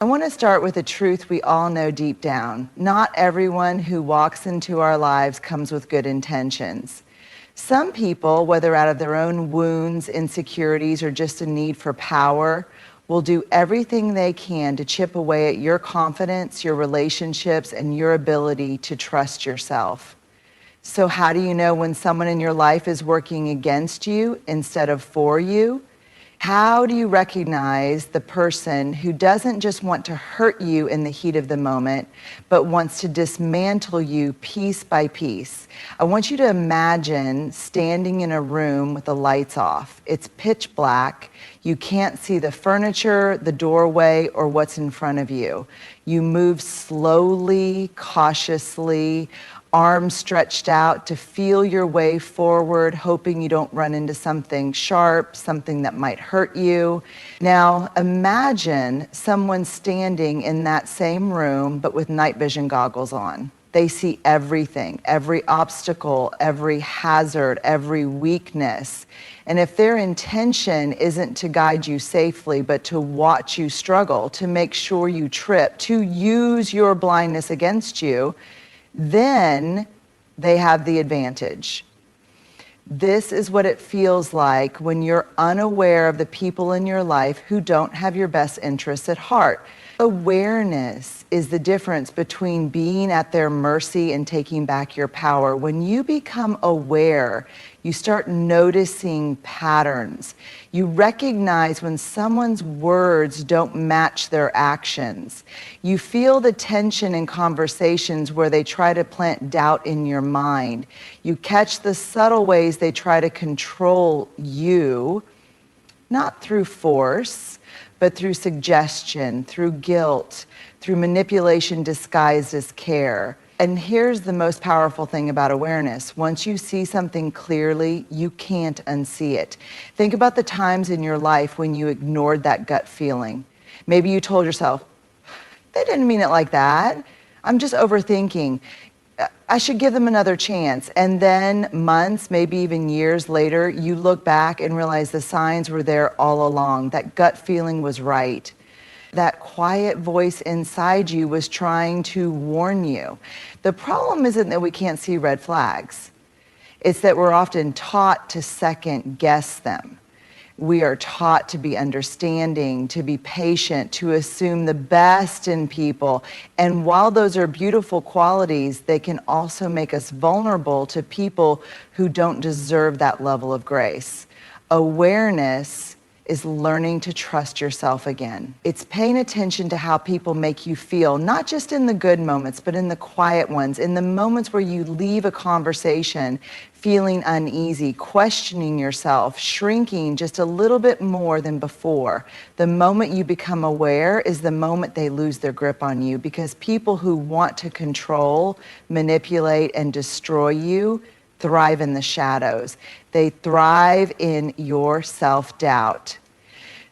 I want to start with a truth we all know deep down. Not everyone who walks into our lives comes with good intentions. Some people, whether out of their own wounds, insecurities, or just a need for power, will do everything they can to chip away at your confidence, your relationships, and your ability to trust yourself. So how do you know when someone in your life is working against you instead of for you? How do you recognize the person who doesn't just want to hurt you in the heat of the moment, but wants to dismantle you piece by piece? I want you to imagine standing in a room with the lights off. It's pitch black. You can't see the furniture, the doorway, or what's in front of you. You move slowly, cautiously, arms stretched out to feel your way forward, hoping you don't run into something sharp, something that might hurt you. Now, imagine someone standing in that same room, but with night vision goggles on. They see everything, every obstacle, every hazard, every weakness. And if their intention isn't to guide you safely, but to watch you struggle, to make sure you trip, to use your blindness against you, then they have the advantage. This is what it feels like when you're unaware of the people in your life who don't have your best interests at heart. Awareness is the difference between being at their mercy and taking back your power. When you become aware, you start noticing patterns. You recognize when someone's words don't match their actions. You feel the tension in conversations where they try to plant doubt in your mind. You catch the subtle ways they try to control you, not through force, but through suggestion, through guilt, through manipulation disguised as care. And here's the most powerful thing about awareness. Once you see something clearly, you can't unsee it. Think about the times in your life when you ignored that gut feeling. Maybe you told yourself, they didn't mean it like that. I'm just overthinking. I should give them another chance. And then months, maybe even years later, you look back and realize the signs were there all along. That gut feeling was right. That quiet voice inside you was trying to warn you. The problem isn't that we can't see red flags. It's that we're often taught to second guess them. We are taught to be understanding, to be patient, to assume the best in people. And while those are beautiful qualities, they can also make us vulnerable to people who don't deserve that level of grace. Awareness is learning to trust yourself again. It's paying attention to how people make you feel, not just in the good moments, but in the quiet ones, in the moments where you leave a conversation feeling uneasy, questioning yourself, shrinking just a little bit more than before. The moment you become aware is the moment they lose their grip on you, because people who want to control, manipulate, and destroy you thrive in the shadows. They thrive in your self-doubt.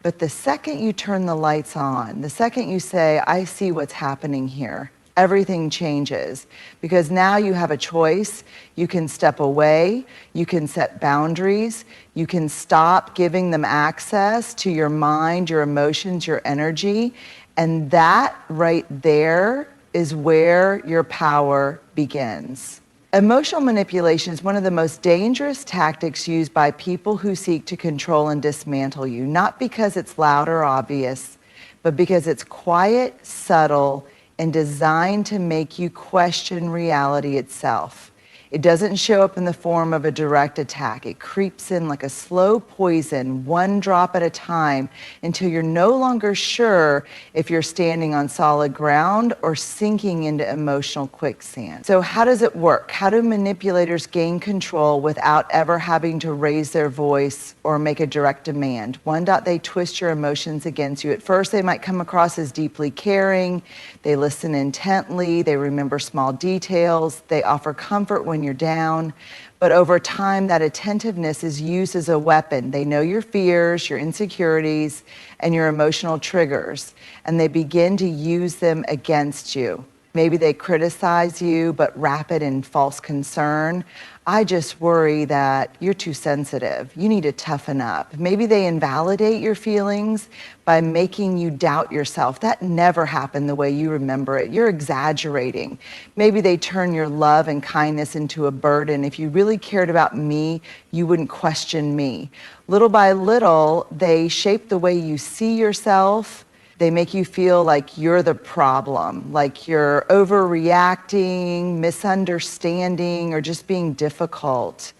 But the second you turn the lights on, the second you say, I see what's happening here, everything changes. Because now you have a choice. You can step away, you can set boundaries, you can stop giving them access to your mind, your emotions, your energy. And that right there is where your power begins. Emotional manipulation is one of the most dangerous tactics used by people who seek to control and dismantle you, not because it's loud or obvious, but because it's quiet, subtle, and designed to make you question reality itself. It doesn't show up in the form of a direct attack. It creeps in like a slow poison, one drop at a time, until you're no longer sure if you're standing on solid ground or sinking into emotional quicksand. So how does it work? How do manipulators gain control without ever having to raise their voice or make a direct demand? One, they twist your emotions against you. At first, they might come across as deeply caring. They listen intently. They remember small details. They offer comfort when you're down. But over time, that attentiveness is used as a weapon. They know your fears, your insecurities, and your emotional triggers, and they begin to use them against you. Maybe they criticize you, but wrap it in false concern. I just worry that you're too sensitive. You need to toughen up. Maybe they invalidate your feelings by making you doubt yourself. That never happened the way you remember it. You're exaggerating. Maybe they turn your love and kindness into a burden. If you really cared about me, you wouldn't question me. Little by little, they shape the way you see yourself. They make you feel like you're the problem, like you're overreacting, misunderstanding, or just being difficult.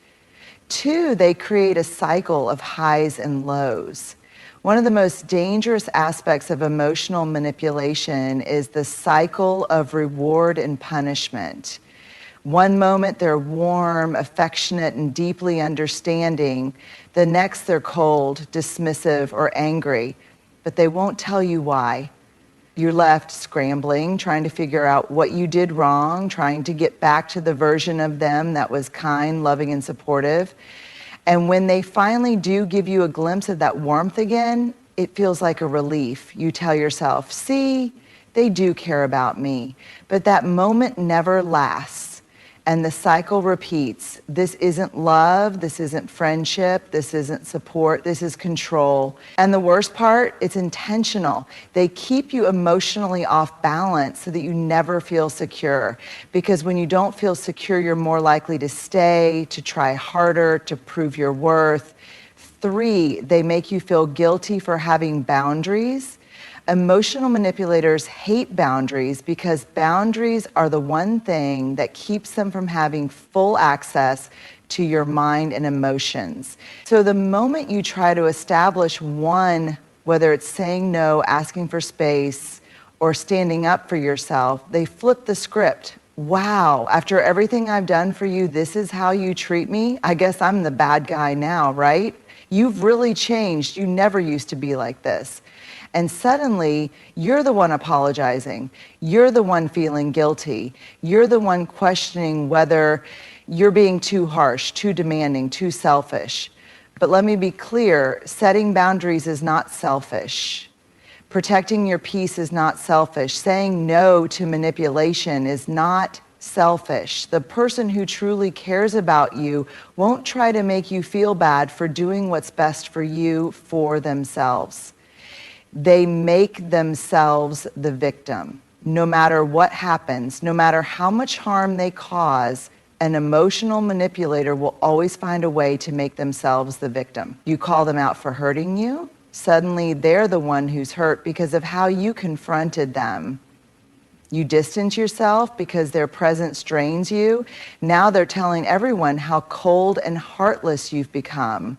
2, they create a cycle of highs and lows. One of the most dangerous aspects of emotional manipulation is the cycle of reward and punishment. One moment they're warm, affectionate, and deeply understanding. The next they're cold, dismissive, or angry. But they won't tell you why. You're left scrambling, trying to figure out what you did wrong, trying to get back to the version of them that was kind, loving, and supportive. And when they finally do give you a glimpse of that warmth again, it feels like a relief. You tell yourself, see, they do care about me. But that moment never lasts. And the cycle repeats. This isn't love, this isn't friendship, this isn't support, this is control. And the worst part, it's intentional. They keep you emotionally off balance so that you never feel secure. Because when you don't feel secure, you're more likely to stay, to try harder, to prove your worth. 3, they make you feel guilty for having boundaries. Emotional manipulators hate boundaries because boundaries are the one thing that keeps them from having full access to your mind and emotions. So the moment you try to establish one, whether it's saying no, asking for space, or standing up for yourself, they flip the script. Wow, after everything I've done for you, this is how you treat me? I guess I'm the bad guy now, right? You've really changed. You never used to be like this. And suddenly, you're the one apologizing. You're the one feeling guilty. You're the one questioning whether you're being too harsh, too demanding, too selfish. But let me be clear, setting boundaries is not selfish. Protecting your peace is not selfish. Saying no to manipulation is not selfish. The person who truly cares about you won't try to make you feel bad for doing what's best for you for themselves. They make themselves the victim. No matter what happens, no matter how much harm they cause, an emotional manipulator will always find a way to make themselves the victim. You call them out for hurting you, suddenly they're the one who's hurt because of how you confronted them. You distance yourself because their presence drains you. Now they're telling everyone how cold and heartless you've become.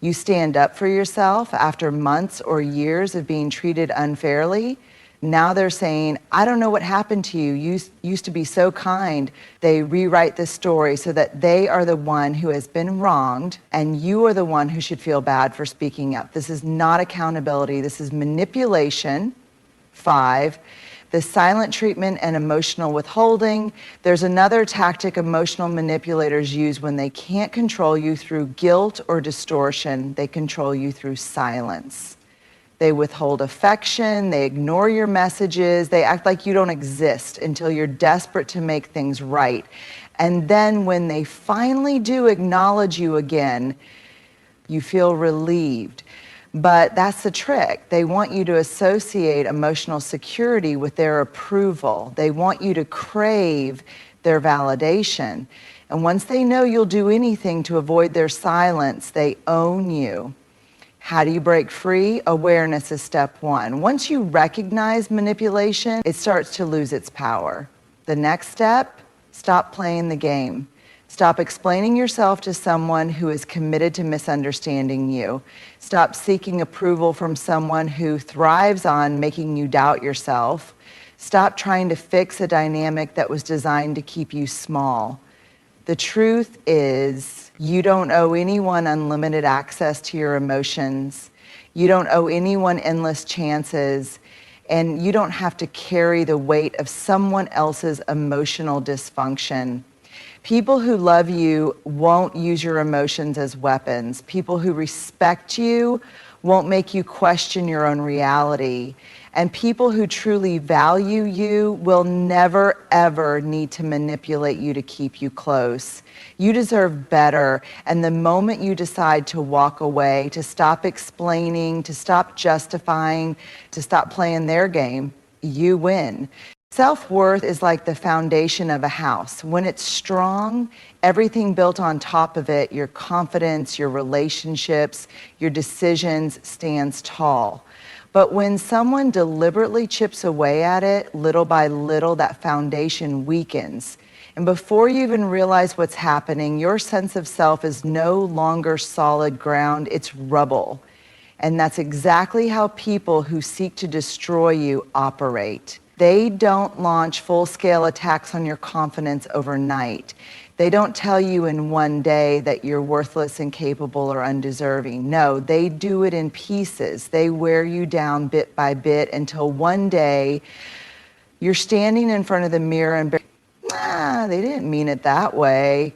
You stand up for yourself after months or years of being treated unfairly. Now they're saying, I don't know what happened to you. You used to be so kind. They rewrite this story so that they are the one who has been wronged and you are the one who should feel bad for speaking up. This is not accountability. This is manipulation. 5, the silent treatment and emotional withholding. There's another tactic emotional manipulators use when they can't control you through guilt or distortion. They control you through silence. They withhold affection, they ignore your messages, they act like you don't exist until you're desperate to make things right. And then when they finally do acknowledge you again, you feel relieved. But that's the trick. They want you to associate emotional security with their approval. They want you to crave their validation. And once they know you'll do anything to avoid their silence, they own you. How do you break free? Awareness is step 1. Once you recognize manipulation, it starts to lose its power. The next step, stop playing the game. Stop explaining yourself to someone who is committed to misunderstanding you. Stop seeking approval from someone who thrives on making you doubt yourself. Stop trying to fix a dynamic that was designed to keep you small. The truth is, you don't owe anyone unlimited access to your emotions. You don't owe anyone endless chances. And you don't have to carry the weight of someone else's emotional dysfunction. People who love you won't use your emotions as weapons. People who respect you won't make you question your own reality. And people who truly value you will never, ever need to manipulate you to keep you close. You deserve better. And the moment you decide to walk away, to stop explaining, to stop justifying, to stop playing their game, you win. Self-worth is like the foundation of a house. When it's strong, everything built on top of it, your confidence, your relationships, your decisions, stands tall. But when someone deliberately chips away at it, little by little, that foundation weakens. And before you even realize what's happening, your sense of self is no longer solid ground, it's rubble. And that's exactly how people who seek to destroy you operate. They don't launch full-scale attacks on your confidence overnight. They don't tell you in one day that you're worthless, incapable, or undeserving. No, they do it in pieces. They wear you down bit by bit until one day you're standing in front of the mirror and they didn't mean it that way.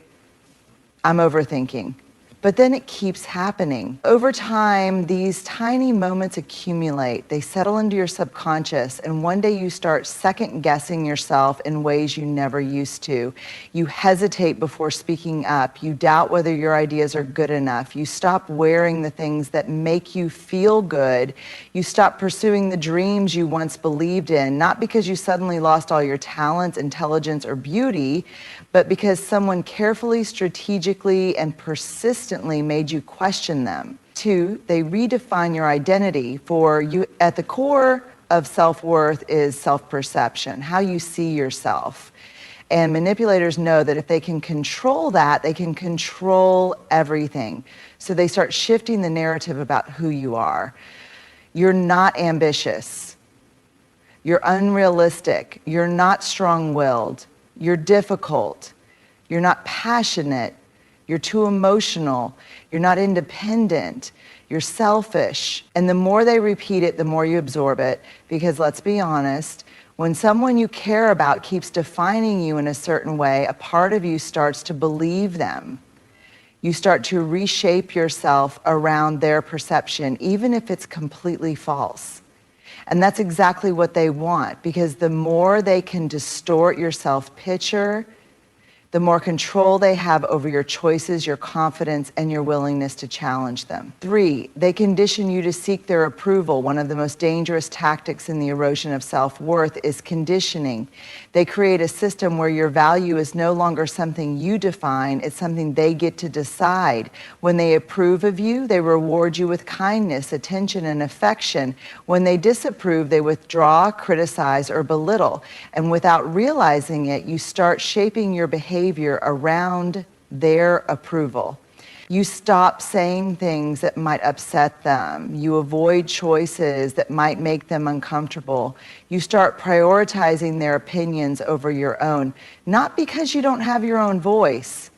I'm overthinking. But then it keeps happening. Over time, these tiny moments accumulate. They settle into your subconscious, and one day you start second-guessing yourself in ways you never used to. You hesitate before speaking up. You doubt whether your ideas are good enough. You stop wearing the things that make you feel good. You stop pursuing the dreams you once believed in, not because you suddenly lost all your talents, intelligence, or beauty, but because someone carefully, strategically, and persistently made you question them. 2, they redefine your identity. For you, at the core of self-worth is self-perception, how you see yourself. And manipulators know that if they can control that, they can control everything. So they start shifting the narrative about who you are. You're not ambitious. You're unrealistic. You're not strong-willed. You're difficult, you're not passionate, you're too emotional, you're not independent, you're selfish. And the more they repeat it, the more you absorb it. Because let's be honest, when someone you care about keeps defining you in a certain way, a part of you starts to believe them. You start to reshape yourself around their perception, even if it's completely false. And that's exactly what they want, because the more they can distort your self-picture, the more control they have over your choices, your confidence, and your willingness to challenge them. 3, they condition you to seek their approval. One of the most dangerous tactics in the erosion of self-worth is conditioning. They create a system where your value is no longer something you define, it's something they get to decide. When they approve of you, they reward you with kindness, attention, and affection. When they disapprove, they withdraw, criticize, or belittle. And without realizing it, you start shaping your behavior around their approval. You stop saying things that might upset them. You avoid choices that might make them uncomfortable. You start prioritizing their opinions over your own, not because you don't have your own voice,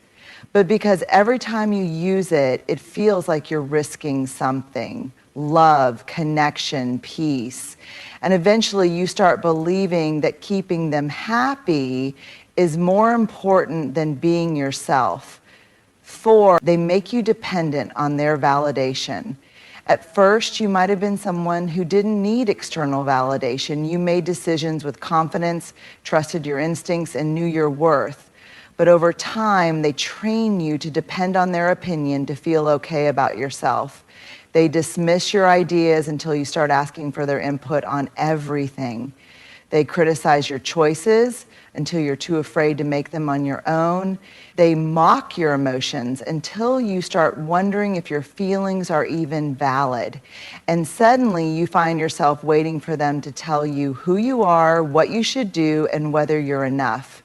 but because every time you use it, it feels like you're risking something: love, connection, peace. And eventually you start believing that keeping them happy is more important than being yourself. 4, they make you dependent on their validation. At first, you might have been someone who didn't need external validation. You made decisions with confidence, trusted your instincts, and knew your worth. But over time, they train you to depend on their opinion to feel okay about yourself. They dismiss your ideas until you start asking for their input on everything. They criticize your choices until you're too afraid to make them on your own. They mock your emotions until you start wondering if your feelings are even valid. And suddenly you find yourself waiting for them to tell you who you are, what you should do, and whether you're enough.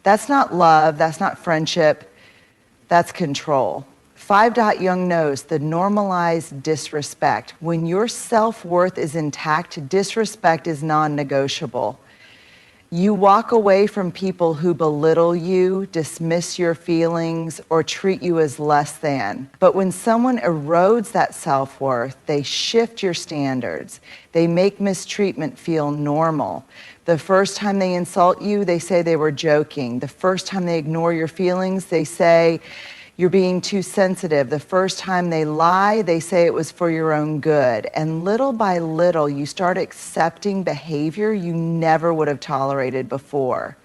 That's not love, that's not friendship, that's control. 5. Jung knows the normalized disrespect. When your self-worth is intact, disrespect is non-negotiable. You walk away from people who belittle you, dismiss your feelings, or treat you as less than. But when someone erodes that self-worth, they shift your standards. They make mistreatment feel normal. The first time they insult you, they say they were joking. The first time they ignore your feelings, they say You're being too sensitive. The first time they lie, they say it was for your own good. And little by little, you start accepting behavior you never would have tolerated before.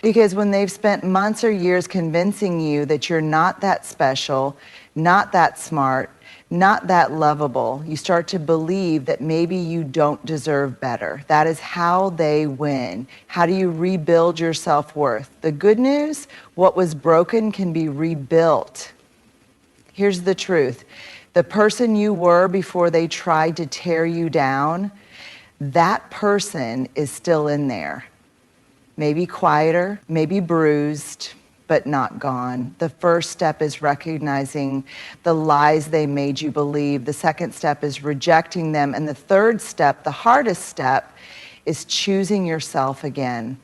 Because when they've spent months or years convincing you that you're not that special, not that smart, not that lovable, you start to believe that maybe you don't deserve better. That is how they win. How do you rebuild your self-worth? The good news, what was broken can be rebuilt. Here's the truth. The person you were before they tried to tear you down, that person is still in there. Maybe quieter, maybe bruised, but not gone. The first step is recognizing the lies they made you believe. The second step is rejecting them. And the third step, the hardest step, is choosing yourself again.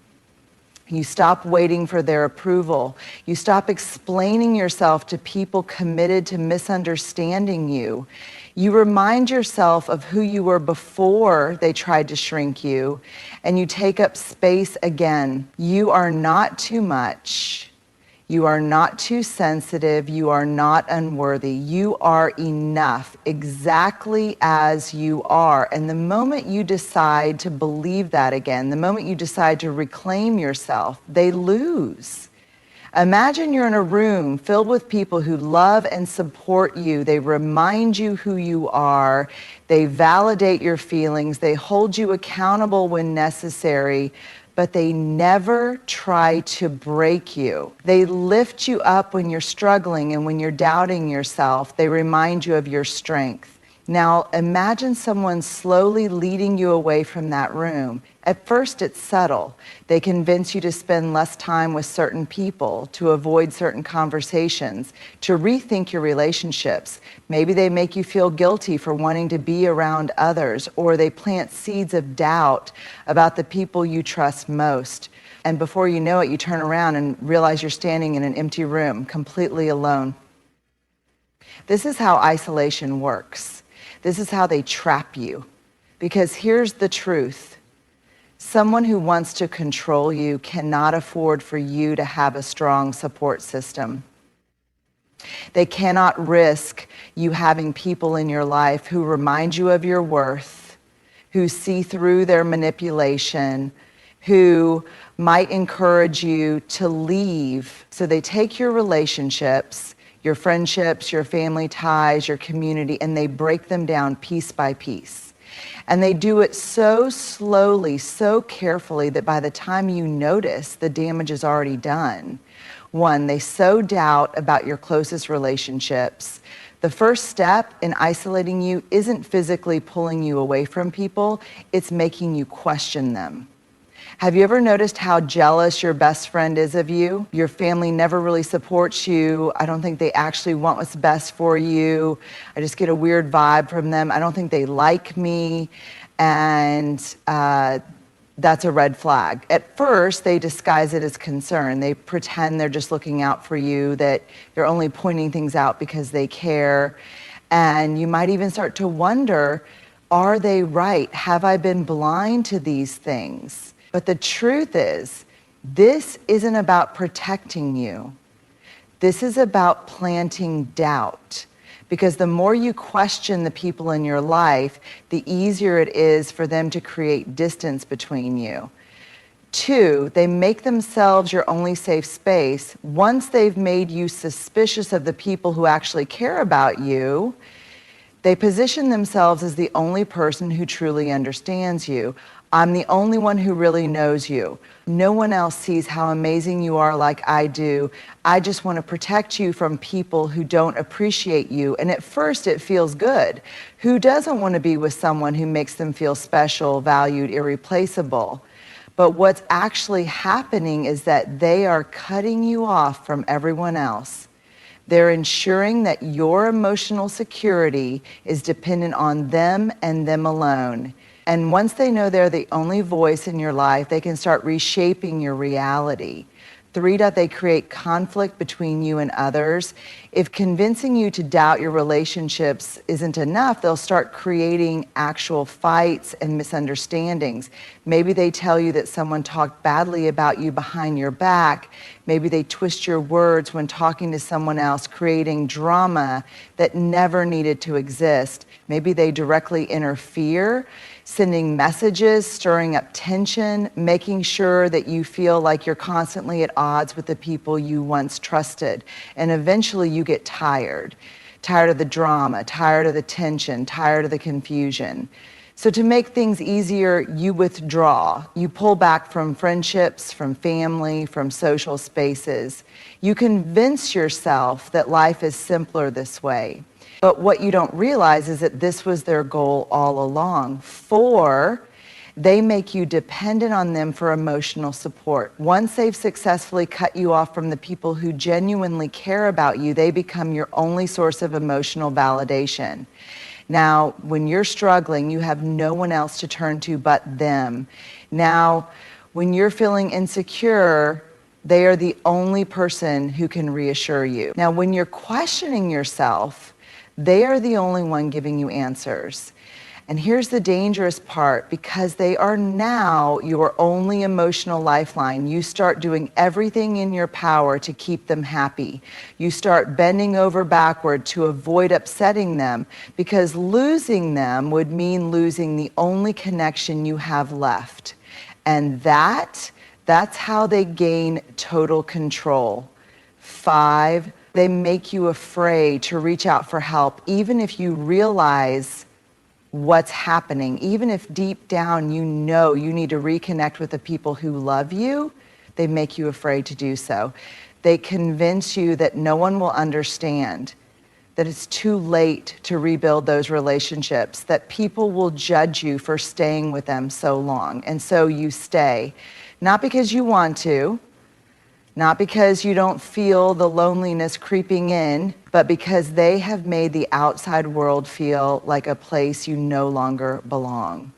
You stop waiting for their approval. You stop explaining yourself to people committed to misunderstanding you. You remind yourself of who you were before they tried to shrink you, and you take up space again. You are not too much. You are not too sensitive. You are not unworthy. You are enough exactly as you are. And the moment you decide to believe that again, the moment you decide to reclaim yourself, they lose. Imagine you're in a room filled with people who love and support you. They remind you who you are. They validate your feelings. They hold you accountable when necessary, but they never try to break you. They lift you up when you're struggling and when you're doubting yourself. They remind you of your strength. Now, imagine someone slowly leading you away from that room. At first, it's subtle. They convince you to spend less time with certain people, to avoid certain conversations, to rethink your relationships. Maybe they make you feel guilty for wanting to be around others, or they plant seeds of doubt about the people you trust most. And before you know it, you turn around and realize you're standing in an empty room, completely alone. This is how isolation works. This is how they trap you. Because here's the truth. Someone who wants to control you cannot afford for you to have a strong support system. They cannot risk you having people in your life who remind you of your worth, who see through their manipulation, who might encourage you to leave. So they take your relationships, your friendships, your family ties, your community, and they break them down piece by piece. And they do it so slowly, so carefully that by the time you notice, the damage is already done. One, they sow doubt about your closest relationships. The first step in isolating you isn't physically pulling you away from people, it's making you question them. Have you ever noticed how jealous your best friend is of you? Your family never really supports you. I don't think they actually want what's best for you. I just get a weird vibe from them. I don't think they like me. And that's a red flag. At first, they disguise it as concern. They pretend they're just looking out for you, that they're only pointing things out because they care. And you might even start to wonder, are they right? Have I been blind to these things? But the truth is, this isn't about protecting you. This is about planting doubt. Because the more you question the people in your life, the easier it is for them to create distance between you. Two, they make themselves your only safe space. Once they've made you suspicious of the people who actually care about you, they position themselves as the only person who truly understands you. I'm the only one who really knows you. No one else sees how amazing you are like I do. I just want to protect you from people who don't appreciate you. And at first it feels good. Who doesn't want to be with someone who makes them feel special, valued, irreplaceable? But what's actually happening is that they are cutting you off from everyone else. They're ensuring that your emotional security is dependent on them and them alone. And once they know they're the only voice in your life, they can start reshaping your reality. 3, they create conflict between you and others. If convincing you to doubt your relationships isn't enough, they'll start creating actual fights and misunderstandings. Maybe they tell you that someone talked badly about you behind your back. Maybe they twist your words when talking to someone else, creating drama that never needed to exist. Maybe they directly interfere, sending messages, stirring up tension, making sure that you feel like you're constantly at odds with the people you once trusted. And eventually you get tired of the drama, tired of the tension, tired of the confusion. So to make things easier, you withdraw. You pull back from friendships, from family, from social spaces. You convince yourself that life is simpler this way. But what you don't realize is that this was their goal all along. 4, they make you dependent on them for emotional support. Once they've successfully cut you off from the people who genuinely care about you, they become your only source of emotional validation. Now, when you're struggling, you have no one else to turn to but them. Now, when you're feeling insecure, they are the only person who can reassure you. Now, when you're questioning yourself, they are the only one giving you answers. And here's the dangerous part, because they are now your only emotional lifeline, you start doing everything in your power to keep them happy. You start bending over backward to avoid upsetting them, because losing them would mean losing the only connection you have left. And that's how they gain total control. 5, they make you afraid to reach out for help, even if you realize what's happening, even if deep down you know you need to reconnect with the people who love you. They make you afraid to do so. They convince you that no one will understand, that it's too late to rebuild those relationships, that people will judge you for staying with them so long. And so you stay, not because you want to, not because you don't feel the loneliness creeping in, but because they have made the outside world feel like a place you no longer belong.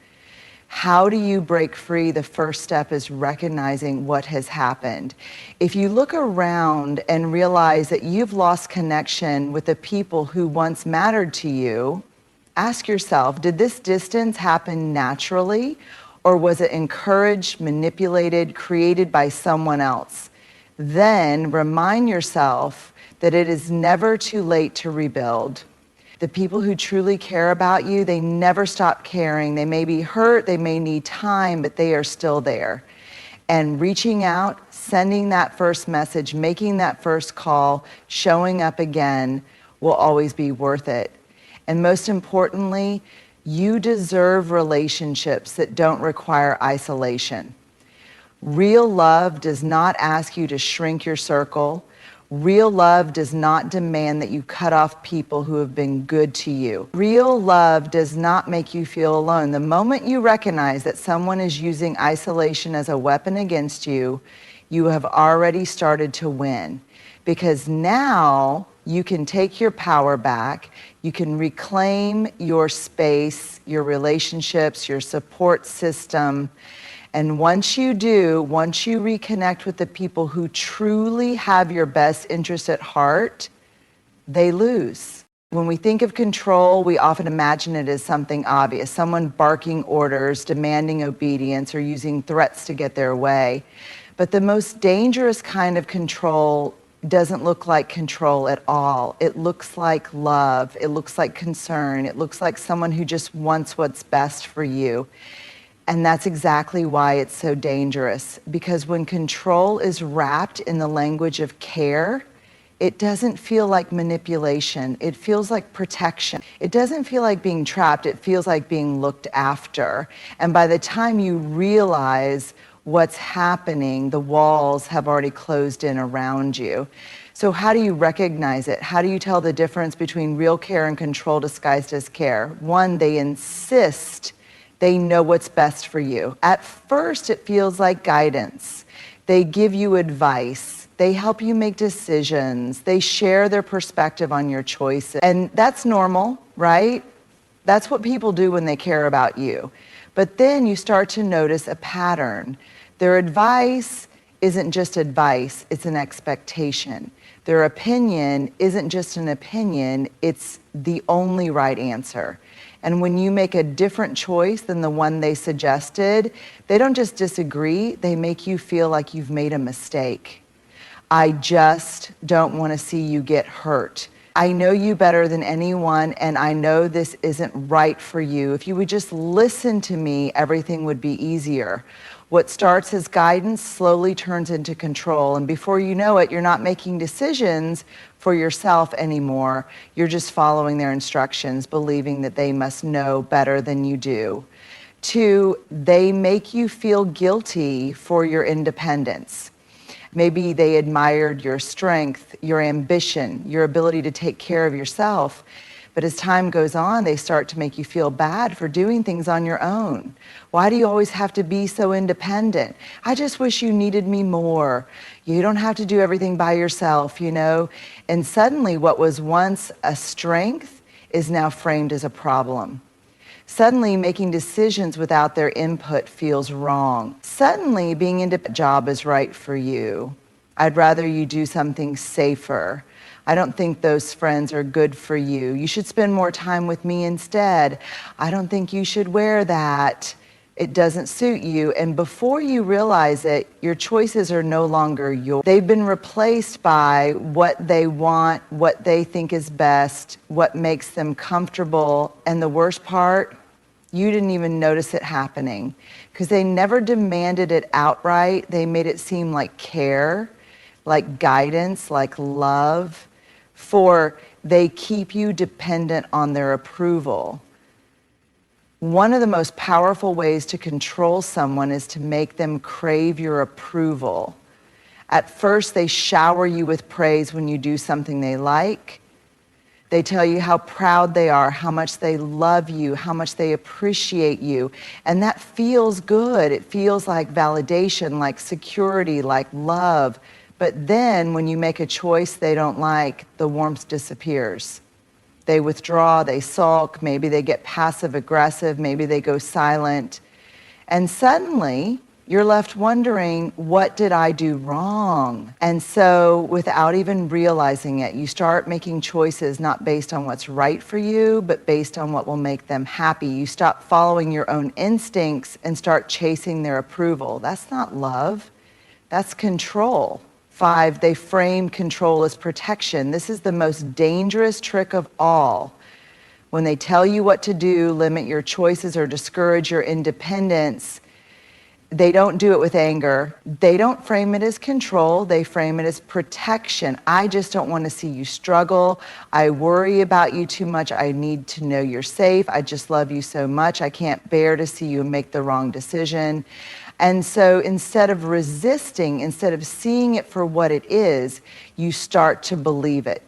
How do you break free? The first step is recognizing what has happened. If you look around and realize that you've lost connection with the people who once mattered to you, ask yourself, did this distance happen naturally, or was it encouraged, manipulated, created by someone else? Then remind yourself that it is never too late to rebuild. The people who truly care about you, they never stop caring. They may be hurt, they may need time, but they are still there. And reaching out, sending that first message, making that first call, showing up again will always be worth it. And most importantly, you deserve relationships that don't require isolation. Real love does not ask you to shrink your circle. Real love does not demand that you cut off people who have been good to you. Real love does not make you feel alone. The moment you recognize that someone is using isolation as a weapon against you, you have already started to win. Because now you can take your power back, you can reclaim your space, your relationships, your support system. And once you do, once you reconnect with the people who truly have your best interest at heart, they lose. When we think of control, we often imagine it as something obvious, someone barking orders, demanding obedience, or using threats to get their way. But the most dangerous kind of control doesn't look like control at all. It looks like love. It looks like concern. It looks like someone who just wants what's best for you. And that's exactly why it's so dangerous, because when control is wrapped in the language of care, it doesn't feel like manipulation. It feels like protection. It doesn't feel like being trapped. It feels like being looked after. And by the time you realize what's happening, the walls have already closed in around you. So how do you recognize it? How do you tell the difference between real care and control disguised as care? 1, they insist they know what's best for you. At first, it feels like guidance. They give you advice. They help you make decisions. They share their perspective on your choices. And that's normal, right? That's what people do when they care about you. But then you start to notice a pattern. Their advice isn't just advice, it's an expectation. Their opinion isn't just an opinion, it's the only right answer. And when you make a different choice than the one they suggested, they don't just disagree, they make you feel like you've made a mistake. I just don't want to see you get hurt. I know you better than anyone, and I know this isn't right for you. If you would just listen to me, everything would be easier. What starts as guidance slowly turns into control, and before you know it, you're not making decisions for yourself anymore. You're just following their instructions, believing that they must know better than you do. 2, they make you feel guilty for your independence. Maybe they admired your strength, your ambition, your ability to take care of yourself. But as time goes on, they start to make you feel bad for doing things on your own. Why do you always have to be so independent? I just wish you needed me more. You don't have to do everything by yourself, you know? And suddenly what was once a strength is now framed as a problem. Suddenly making decisions without their input feels wrong. Suddenly being in a job is right for you. I'd rather you do something safer. I don't think those friends are good for you. You should spend more time with me instead. I don't think you should wear that. It doesn't suit you. And before you realize it, your choices are no longer yours. They've been replaced by what they want, what they think is best, what makes them comfortable. And the worst part, you didn't even notice it happening because they never demanded it outright. They made it seem like care, like guidance, like love. For they keep you dependent on their approval. One of the most powerful ways to control someone is to make them crave your approval. At first, they shower you with praise when you do something they like. They tell you how proud they are, how much they love you, how much they appreciate you. And that feels good. It feels like validation, like security, like love. But then when you make a choice they don't like, the warmth disappears. They withdraw, they sulk, maybe they get passive aggressive, maybe they go silent. And suddenly you're left wondering, what did I do wrong? And so without even realizing it, you start making choices not based on what's right for you, but based on what will make them happy. You stop following your own instincts and start chasing their approval. That's not love, that's control. 5, they frame control as protection. This is the most dangerous trick of all. When they tell you what to do, limit your choices, or discourage your independence, they don't do it with anger. They don't frame it as control. They frame it as protection. I just don't want to see you struggle. I worry about you too much. I need to know you're safe. I just love you so much. I can't bear to see you make the wrong decision. And so instead of resisting, instead of seeing it for what it is, you start to believe it.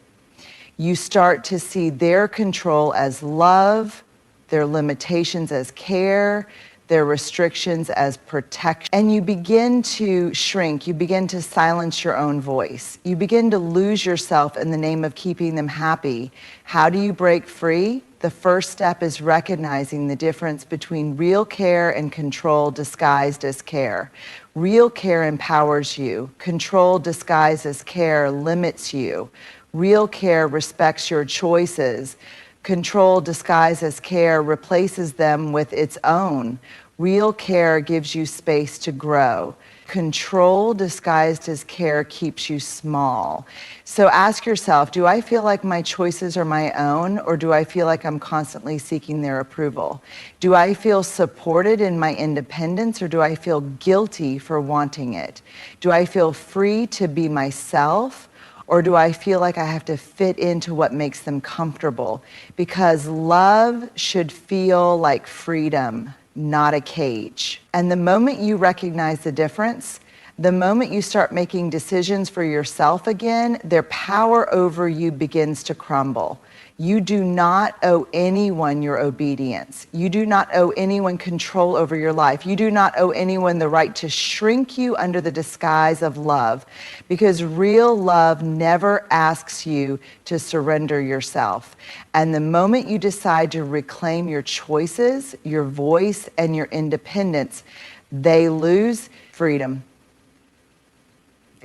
You start to see their control as love, their limitations as care, their restrictions as protection. And you begin to shrink, you begin to silence your own voice. You begin to lose yourself in the name of keeping them happy. How do you break free? The first step is recognizing the difference between real care and control disguised as care. Real care empowers you. Control disguised as care limits you. Real care respects your choices. Control disguised as care replaces them with its own. Real care gives you space to grow. Control disguised as care keeps you small. So ask yourself, do I feel like my choices are my own, or do I feel like I'm constantly seeking their approval? Do I feel supported in my independence, or do I feel guilty for wanting it? Do I feel free to be myself, or do I feel like I have to fit into what makes them comfortable? Because love should feel like freedom, not a cage. And the moment you recognize the difference, the moment you start making decisions for yourself again, their power over you begins to crumble. You do not owe anyone your obedience. You do not owe anyone control over your life. You do not owe anyone the right to shrink you under the disguise of love, because real love never asks you to surrender yourself. And the moment you decide to reclaim your choices, your voice, and your independence, they lose freedom.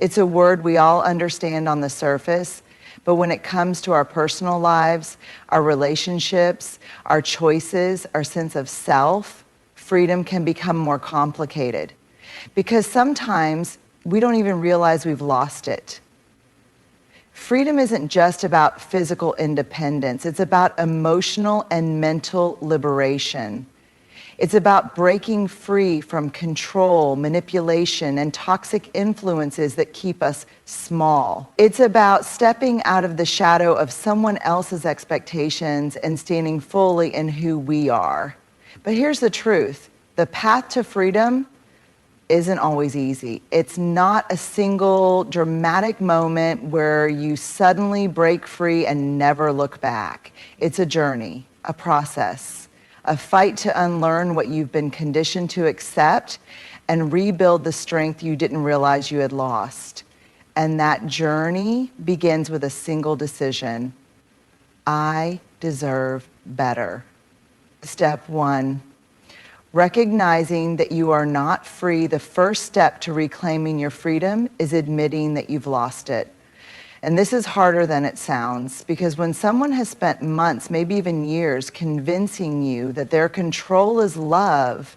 It's a word we all understand on the surface, but when it comes to our personal lives, our relationships, our choices, our sense of self, freedom can become more complicated. Because sometimes we don't even realize we've lost it. Freedom isn't just about physical independence. It's about emotional and mental liberation. It's about breaking free from control, manipulation, and toxic influences that keep us small. It's about stepping out of the shadow of someone else's expectations and standing fully in who we are. But here's the truth. The path to freedom isn't always easy. It's not a single dramatic moment where you suddenly break free and never look back. It's a journey, a process, a fight to unlearn what you've been conditioned to accept and rebuild the strength you didn't realize you had lost. And that journey begins with a single decision. I deserve better. Step 1. Recognizing that you are not free, the first step to reclaiming your freedom is admitting that you've lost it. And this is harder than it sounds, because when someone has spent months, maybe even years, convincing you that their control is love,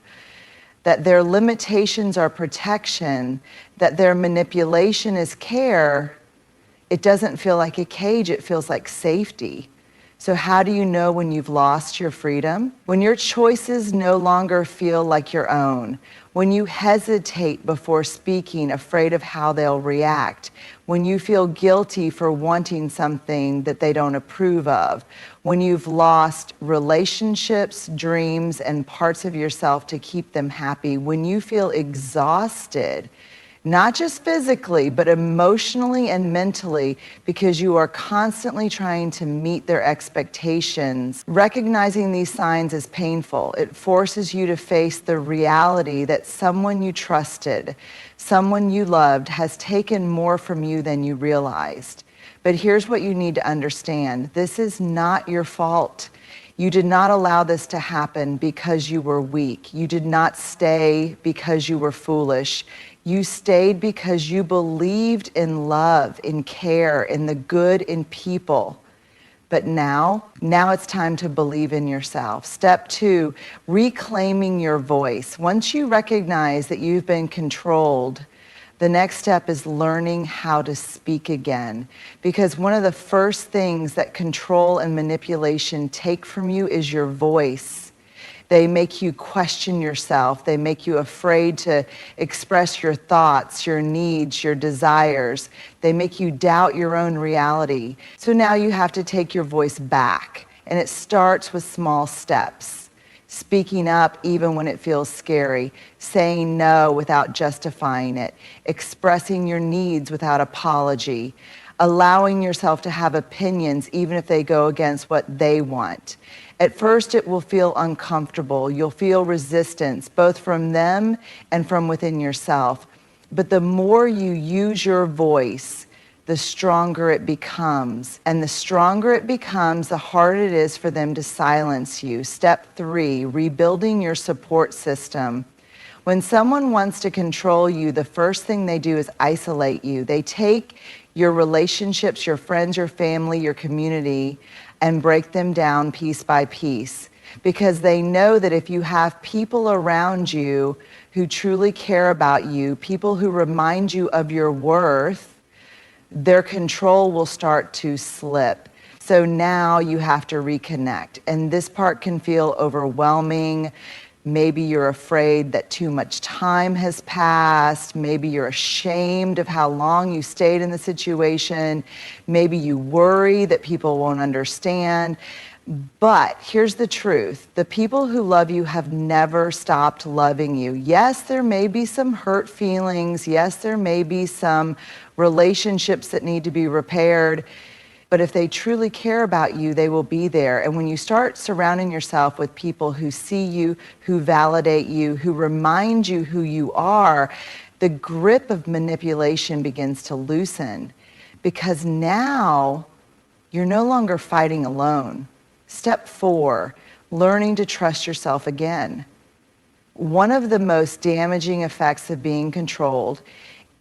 that their limitations are protection, that their manipulation is care, it doesn't feel like a cage, it feels like safety. So how do you know when you've lost your freedom? When your choices no longer feel like your own. When you hesitate before speaking, afraid of how they'll react. When you feel guilty for wanting something that they don't approve of. When you've lost relationships, dreams, and parts of yourself to keep them happy. When you feel exhausted, not just physically, but emotionally and mentally, because you are constantly trying to meet their expectations. Recognizing these signs is painful. It forces you to face the reality that someone you trusted, someone you loved, has taken more from you than you realized. But here's what you need to understand. This is not your fault. You did not allow this to happen because you were weak. You did not stay because you were foolish. You stayed because you believed in love, in care, in the good in people. But now it's time to believe in yourself. Step 2, reclaiming your voice. Once you recognize that you've been controlled, the next step is learning how to speak again. Because one of the first things that control and manipulation take from you is your voice. They make you question yourself. They make you afraid to express your thoughts, your needs, your desires. They make you doubt your own reality. So now you have to take your voice back. And it starts with small steps. Speaking up even when it feels scary, saying no without justifying it, expressing your needs without apology, allowing yourself to have opinions even if they go against what they want. At first, it will feel uncomfortable. You'll feel resistance, both from them and from within yourself. But the more you use your voice, the stronger it becomes. And the stronger it becomes, the harder it is for them to silence you. Step 3, rebuilding your support system. When someone wants to control you, the first thing they do is isolate you. They take your relationships, your friends, your family, your community, and break them down piece by piece. Because they know that if you have people around you who truly care about you, people who remind you of your worth, their control will start to slip. So now you have to reconnect. And this part can feel overwhelming. Maybe you're afraid that too much time has passed. Maybe you're ashamed of how long you stayed in the situation. Maybe you worry that people won't understand. But here's the truth. The people who love you have never stopped loving you. Yes, there may be some hurt feelings. Yes, there may be some relationships that need to be repaired. But if they truly care about you, they will be there. And when you start surrounding yourself with people who see you, who validate you, who remind you who you are, the grip of manipulation begins to loosen. Because now you're no longer fighting alone. Step 4, learning to trust yourself again. One of the most damaging effects of being controlled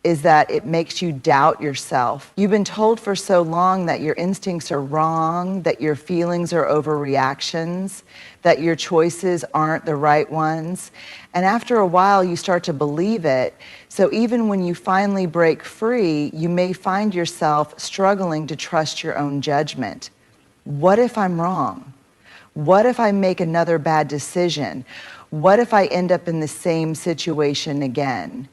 is that it makes you doubt yourself. You've been told for so long that your instincts are wrong, that your feelings are overreactions, that your choices aren't the right ones. And after a while, you start to believe it. So even when you finally break free, you may find yourself struggling to trust your own judgment. What if I'm wrong? What if I make another bad decision? What if I end up in the same situation again?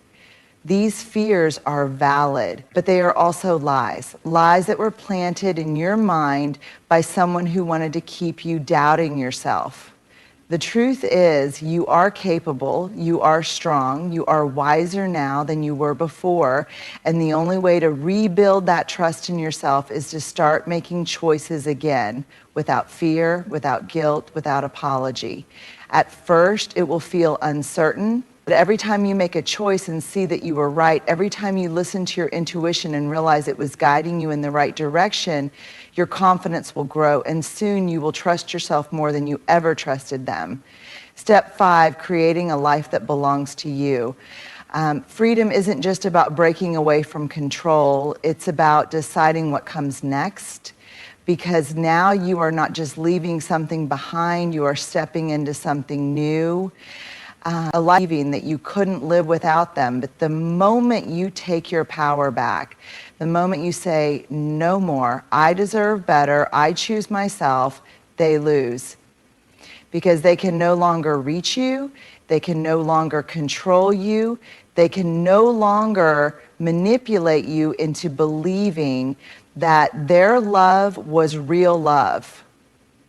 These fears are valid, but they are also lies. Lies that were planted in your mind by someone who wanted to keep you doubting yourself. The truth is, you are capable, you are strong, you are wiser now than you were before, and the only way to rebuild that trust in yourself is to start making choices again, without fear, without guilt, without apology. At first, it will feel uncertain. But every time you make a choice and see that you were right, every time you listen to your intuition and realize it was guiding you in the right direction, your confidence will grow, and soon you will trust yourself more than you ever trusted them. Step 5, creating a life that belongs to you. Freedom isn't just about breaking away from control, it's about deciding what comes next. Because now you are not just leaving something behind, you are stepping into something new. A life that you couldn't live without them. But the moment you take your power back, the moment you say, no more, I deserve better, I choose myself, they lose. Because they can no longer reach you, they can no longer control you, they can no longer manipulate you into believing that their love was real love.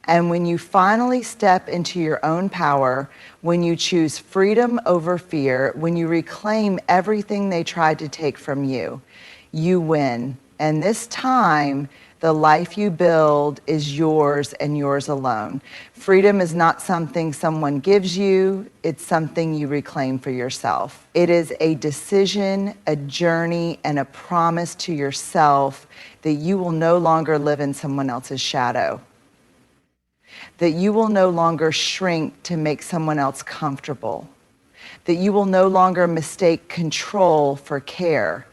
And when you finally step into your own power, when you choose freedom over fear, when you reclaim everything they tried to take from you, you win. And this time, the life you build is yours and yours alone. Freedom is not something someone gives you, it's something you reclaim for yourself. It is a decision, a journey, and a promise to yourself that you will no longer live in someone else's shadow. That you will no longer shrink to make someone else comfortable. That you will no longer mistake control for care.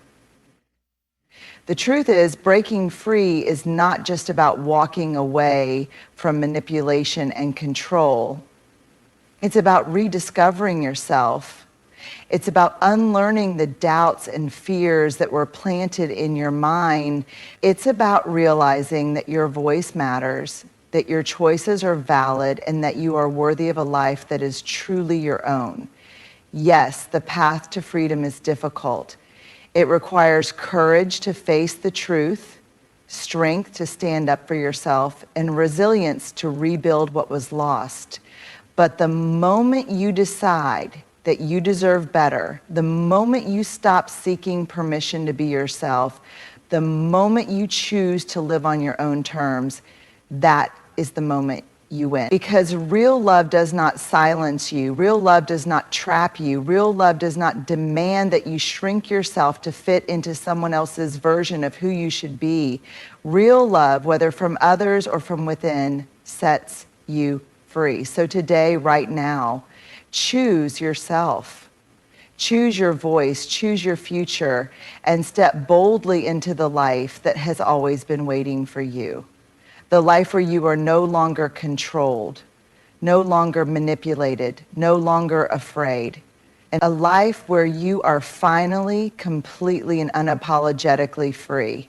The truth is, breaking free is not just about walking away from manipulation and control. It's about rediscovering yourself. It's about unlearning the doubts and fears that were planted in your mind. It's about realizing that your voice matters, that your choices are valid, and that you are worthy of a life that is truly your own. Yes, the path to freedom is difficult. It requires courage to face the truth, strength to stand up for yourself, and resilience to rebuild what was lost. But the moment you decide that you deserve better, the moment you stop seeking permission to be yourself, the moment you choose to live on your own terms, that is the moment you win. Because real love does not silence you. Real love does not trap you. Real love does not demand that you shrink yourself to fit into someone else's version of who you should be. Real love, whether from others or from within, sets you free. So today, right now, choose yourself. Choose your voice, choose your future, and step boldly into the life that has always been waiting for you. The life where you are no longer controlled, no longer manipulated, no longer afraid. And a life where you are finally, completely, and unapologetically free.